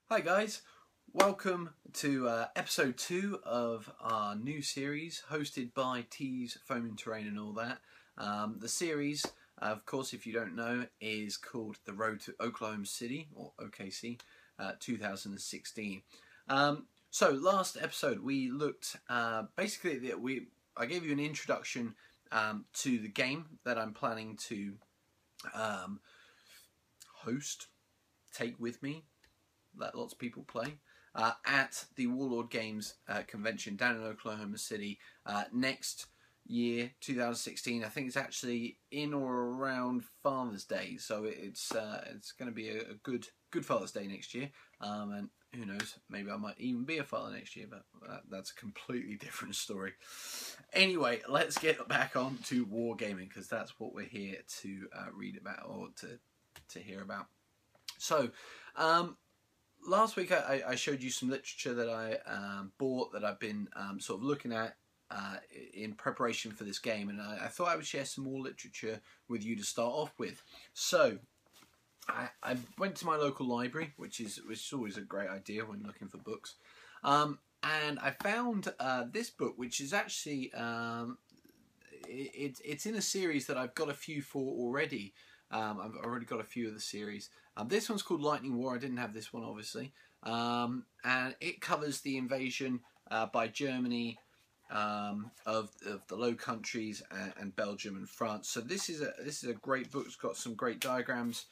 Hi guys, welcome to episode 2 of our new series hosted by T's Foaming Terrain and all that. The series, of course, if you don't know, is called The Road to Oklahoma City, or OKC, 2016. So last episode we looked, basically I gave you an introduction to the game that I'm planning to host, take with me, let lots of people play at the Warlord Games convention down in Oklahoma City next year, 2016. I think it's actually in or around Father's Day, so it's going to be a good Father's Day next year. And who knows, maybe I might even be a father next year, but that's a completely different story. Anyway, let's get back on to wargaming, because that's what we're here to read about, or to hear about. So, last week I showed you some literature that I bought, that I've been sort of looking at in preparation for this game, and I thought I would share some more literature with you to start off with. So I went to my local library, which is always a great idea when looking for books, and I found this book, which is actually it's in a series that I've got a few for already. I've already got a few of the series. This one's called Lightning War. I didn't have this one, obviously, and it covers the invasion by Germany of the Low Countries and Belgium and France. So this is a great book. It's got some great diagrams,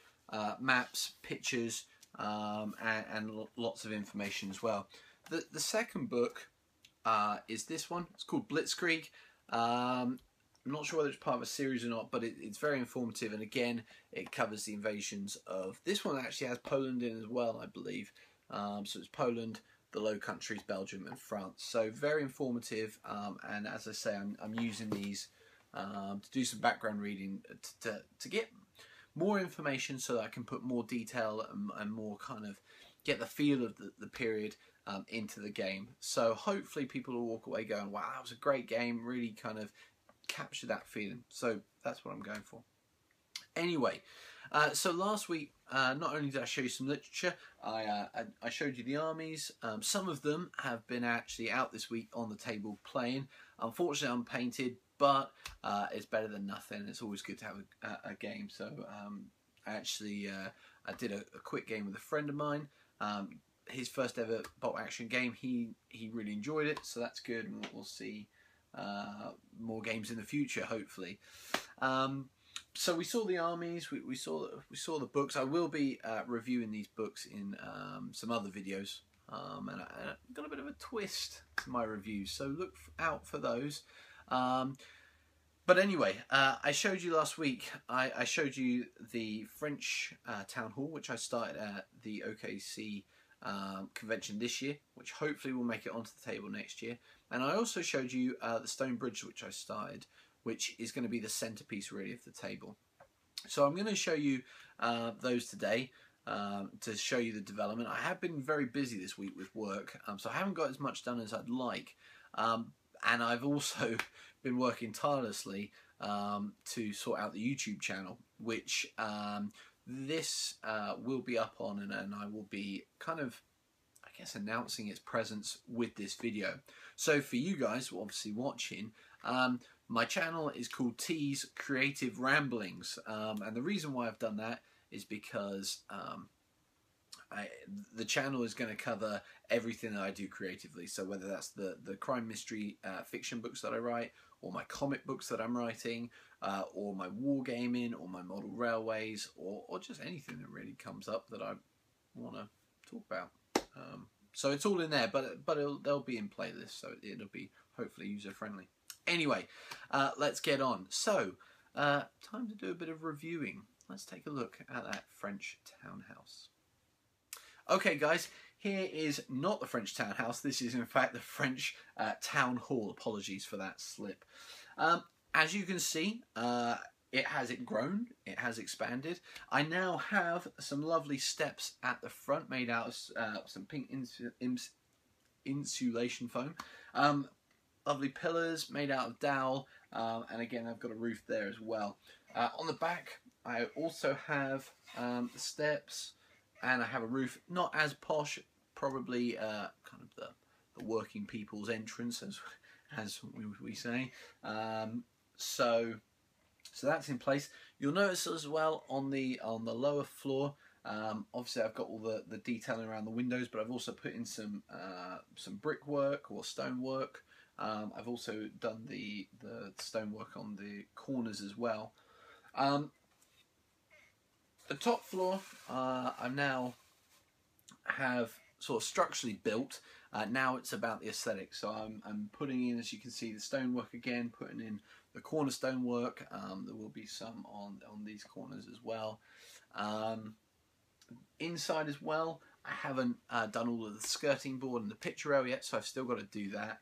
maps, pictures, and lots of information as well. The second book is this one. It's called Blitzkrieg. I'm not sure whether it's part of a series or not, but it's very informative, and again, it covers the invasions of... This one actually has Poland in as well, I believe. So it's Poland, the Low Countries, Belgium, and France. So very informative, and as I say, I'm using these to do some background reading to get more information, so that I can put more detail and more kind of get the feel of the period into the game. So hopefully people will walk away going, wow, that was a great game, really kind of capture that feeling. So that's what I'm going for. Anyway, so last week, not only did I show you some literature, I showed you the armies. Some of them have been actually out this week on the table playing. Unfortunately, unpainted, but it's better than nothing. It's always good to have a game. So actually, I did a quick game with a friend of mine. His first ever bolt action game. He really enjoyed it, so that's good. And we'll see more games in the future, hopefully. So we saw the armies, we saw the books. I will be reviewing these books in some other videos, and I got a bit of a twist to my reviews, so look out for those. But anyway, I showed you last week, I showed you the French town hall, which I started at the OKC convention this year, which hopefully will make it onto the table next year. And I also showed you the stone bridge, which I started, which is going to be the centerpiece really of the table. So I'm going to show you those today to show you the development. I have been very busy this week with work, so I haven't got as much done as I'd like, and I've also been working tirelessly to sort out the YouTube channel, which this will be up on, and I will be kind of, I guess, announcing its presence with this video. So for you guys obviously watching, my channel is called T's Creative Ramblings, and the reason why I've done that is because the channel is going to cover everything that I do creatively. So whether that's the crime mystery fiction books that I write, or my comic books that I'm writing, or my wargaming, or my model railways, or just anything that really comes up that I want to talk about. So it's all in there, but they'll be in playlists, so it'll be hopefully user friendly. Anyway, let's get on. So time to do a bit of reviewing. Let's take a look at that French townhouse. Okay guys, here is not the French townhouse. This is in fact the French town hall. Apologies for that slip. As you can see, it has grown, it has expanded. I now have some lovely steps at the front made out of some pink insulation foam. Lovely pillars made out of dowel, and again I've got a roof there as well. On the back I also have the steps, and I have a roof, not as posh, probably kind of the working people's entrance, as we say. So that's in place. You'll notice as well on the lower floor. Obviously, I've got all the detailing around the windows, but I've also put in some brickwork or stonework. I've also done the stonework on the corners as well. The top floor, I now have sort of structurally built. Now it's about the aesthetic. So I'm putting in, as you can see, the stonework again, putting in the cornerstone work. There will be some on these corners as well. Inside as well, I haven't done all of the skirting board and the picture rail yet, so I've still got to do that.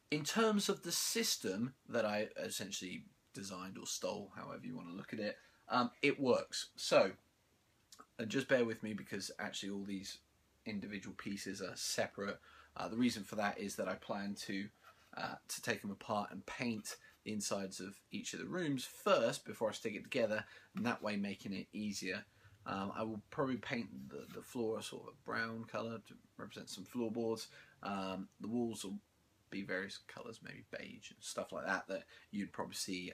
In terms of the system that I essentially designed or stole, however you want to look at it, it works. So just bear with me, because actually all these individual pieces are separate. The reason for that is that I plan to take them apart and paint the insides of each of the rooms first before I stick it together, and that way making it easier. I will probably paint the floor a sort of a brown colour to represent some floorboards. The walls will be various colours, maybe beige and stuff like that, that you'd probably see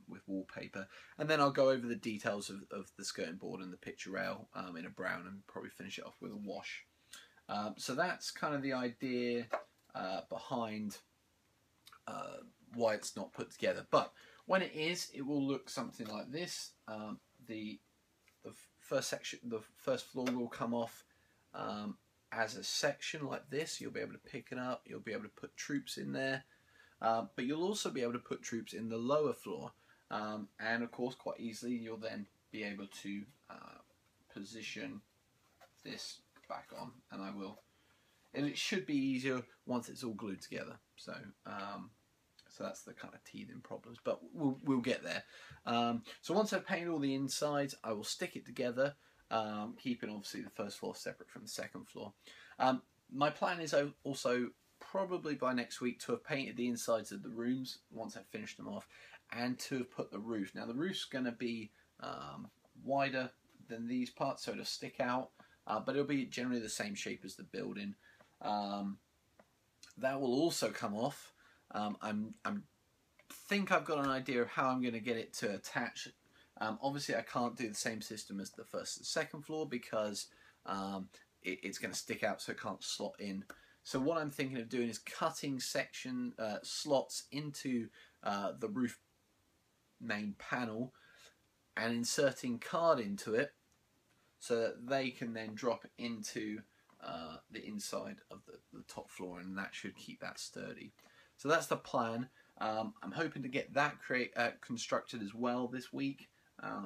with wallpaper. And then I'll go over the details of the skirting board and the picture rail in a brown, and probably finish it off with a wash. So that's kind of the idea behind why it's not put together. But when it is, it will look something like this. The first section, the first floor will come off as a section like this. You'll be able to pick it up. You'll be able to put troops in there. But you'll also be able to put troops in the lower floor. And of course, quite easily, you'll then be able to position this back on, and I will. And it should be easier once it's all glued together. So that's the kind of teething problems, but we'll get there. So once I've painted all the insides, I will stick it together, keeping obviously the first floor separate from the second floor. My plan is also probably by next week to have painted the insides of the rooms once I've finished them off, and to have put the roof. Now the roof's going to be wider than these parts, so it'll stick out, but it'll be generally the same shape as the building. That will also come off. I'm think I've got an idea of how I'm going to get it to attach. Obviously, I can't do the same system as the first and second floor, because it's going to stick out, so it can't slot in. So what I'm thinking of doing is cutting slots into the roof main panel and inserting card into it, so that they can then drop into the inside of the top floor, and that should keep that sturdy. So that's the plan. I'm hoping to get that constructed as well this week,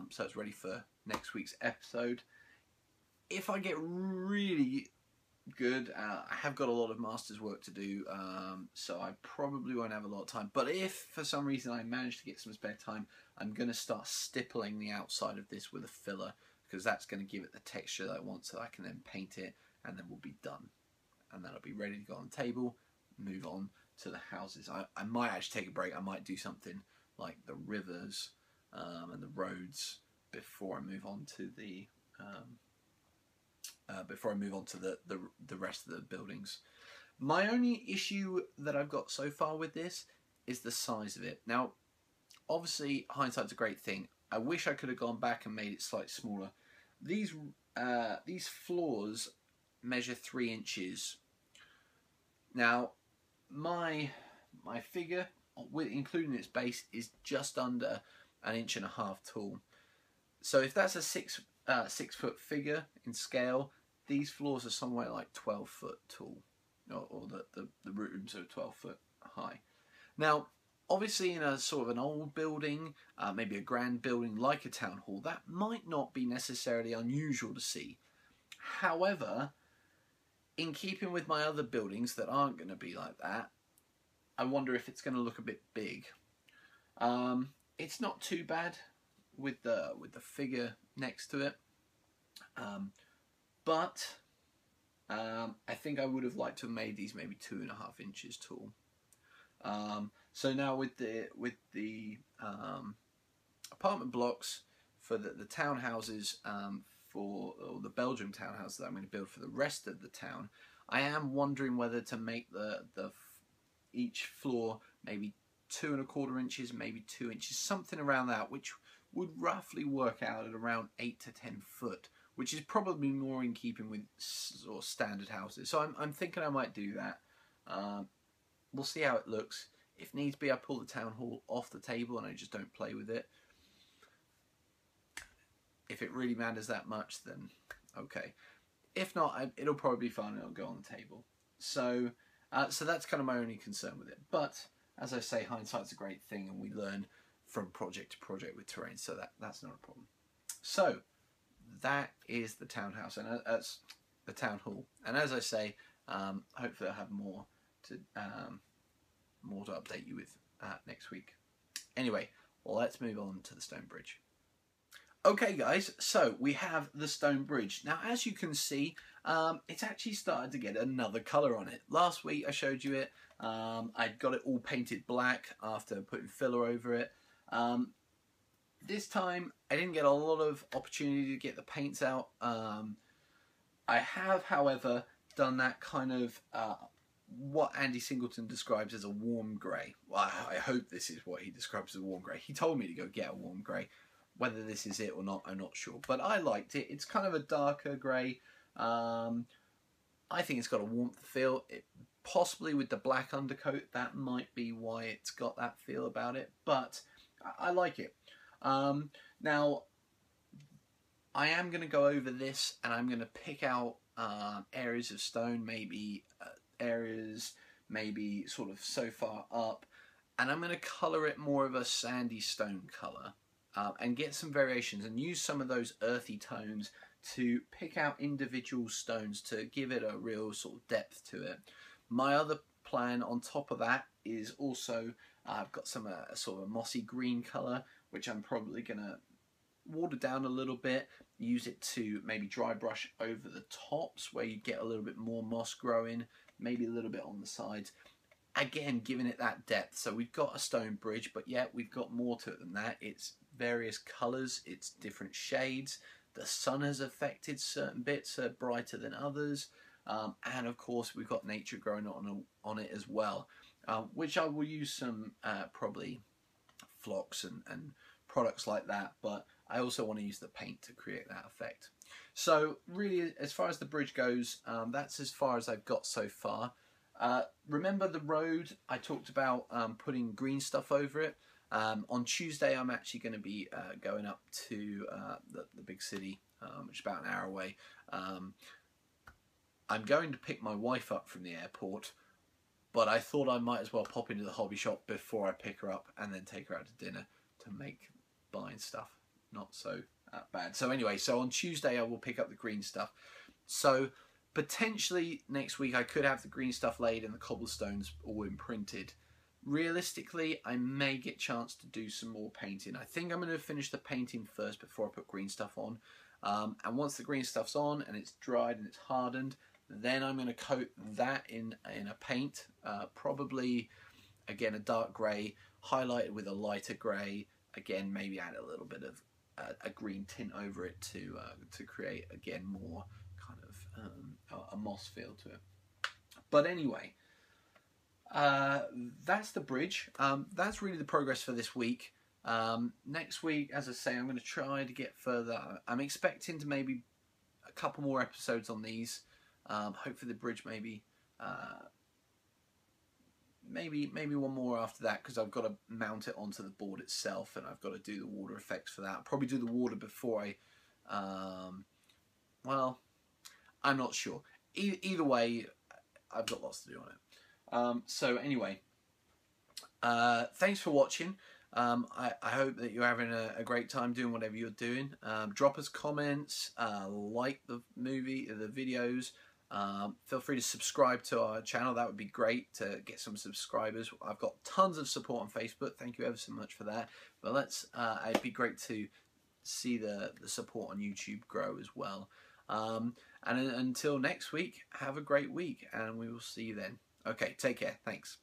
so it's ready for next week's episode. If I get really good, I have got a lot of master's work to do, so I probably won't have a lot of time. But if for some reason I manage to get some spare time, I'm going to start stippling the outside of this with a filler, because that's going to give it the texture that I want, so I can then paint it, and then we'll be done. And then I'll be ready to go on the table, move on to the houses. I might actually take a break. I might do something like the rivers and the roads before I move on to the the rest of the buildings. My only issue that I've got so far with this is the size of it. Now, obviously, hindsight's a great thing. I wish I could have gone back and made it slightly smaller. These floors measure 3 inches. Now, my figure, including its base, is just under 1.5 inches tall. So if that's a 6 foot figure in scale, these floors are somewhere like 12 foot tall, or the rooms are 12 foot high. Now, obviously, in a sort of an old building, maybe a grand building like a town hall, that might not be necessarily unusual to see. However, in keeping with my other buildings that aren't going to be like that, I wonder if it's going to look a bit big. It's not too bad with the figure next to it, but I think I would have liked to have made these maybe 2.5 inches tall. So now with the apartment blocks for the townhouses, for, or the Belgium townhouse that I'm going to build for the rest of the town, I am wondering whether to make each floor maybe 2¼ inches, maybe 2 inches, something around that, which would roughly work out at around 8 to 10 foot, which is probably more in keeping with sort of standard houses. So I'm thinking I might do that. We'll see how it looks. If needs be, I pull the town hall off the table and I just don't play with it. If it really matters that much, then okay. If not, it'll probably be fine and it'll go on the table. So that's kind of my only concern with it. But as I say, hindsight's a great thing, and we learn from project to project with terrain, so that's not a problem. So that is the townhouse, and that's the town hall. And as I say, hopefully I'll have more to update you with next week. Anyway, let's move on to the stone bridge. Okay guys, so we have the stone bridge. Now as you can see, it's actually started to get another colour on it. Last week I showed you it. I'd got it all painted black after putting filler over it. This time I didn't get a lot of opportunity to get the paints out. I have, however, done that kind of what Andy Singleton describes as a warm grey. Well, I hope this is what he describes as a warm grey. He told me to go get a warm grey. Whether this is it or not, I'm not sure. But I liked it. It's kind of a darker grey. I think it's got a warmth feel. Possibly with the black undercoat, that might be why it's got that feel about it. But I like it. Now, I am going to go over this and I'm going to pick out areas of stone, maybe areas maybe sort of so far up. And I'm going to colour it more of a sandy stone colour. And get some variations and use some of those earthy tones to pick out individual stones to give it a real sort of depth to it. My other plan on top of that is also I've got some sort of a mossy green colour, which I'm probably going to water down a little bit, use it to maybe dry brush over the tops where you get a little bit more moss growing, maybe a little bit on the sides. Again, giving it that depth. So we've got a stone bridge, but yet we've got more to it than that. It's various colours, it's different shades. The sun has affected certain bits, are brighter than others. And of course, we've got nature growing on it as well, which I will use some probably flocks and products like that. But I also want to use the paint to create that effect. So really, as far as the bridge goes, that's as far as I've got so far. Remember the road I talked about putting green stuff over it? On Tuesday I'm actually going to be going up to the big city, which is about an hour away. I'm going to pick my wife up from the airport, but I thought I might as well pop into the hobby shop before I pick her up and then take her out to dinner to make buying stuff not so bad. So anyway, so on Tuesday I will pick up the green stuff. So potentially next week I could have the green stuff laid and the cobblestones all imprinted. Realistically, I may get a chance to do some more painting. I think I'm going to finish the painting first before I put green stuff on. And once the green stuff's on and it's dried and it's hardened, then I'm going to coat that in a paint. Probably, again, a dark grey, highlighted with a lighter grey. Again, maybe add a little bit of a green tint over it to create, again, more kind of a moss feel to it. But anyway, that's the bridge. That's really the progress for this week. Next week, as I say, I'm going to try to get further. I'm expecting to maybe a couple more episodes on these. Hopefully the bridge maybe one more after that, because I've got to mount it onto the board itself and I've got to do the water effects for that. I'll probably do the water before well, I'm not sure. Either way, I've got lots to do on it. So anyway, thanks for watching. I hope that you're having a great time doing whatever you're doing. Drop us comments, like the videos. Feel free to subscribe to our channel. That would be great to get some subscribers. I've got tons of support on Facebook. Thank you ever so much for that. But it'd be great to see the support on YouTube grow as well. And until next week, have a great week and we will see you then. Okay, take care. Thanks.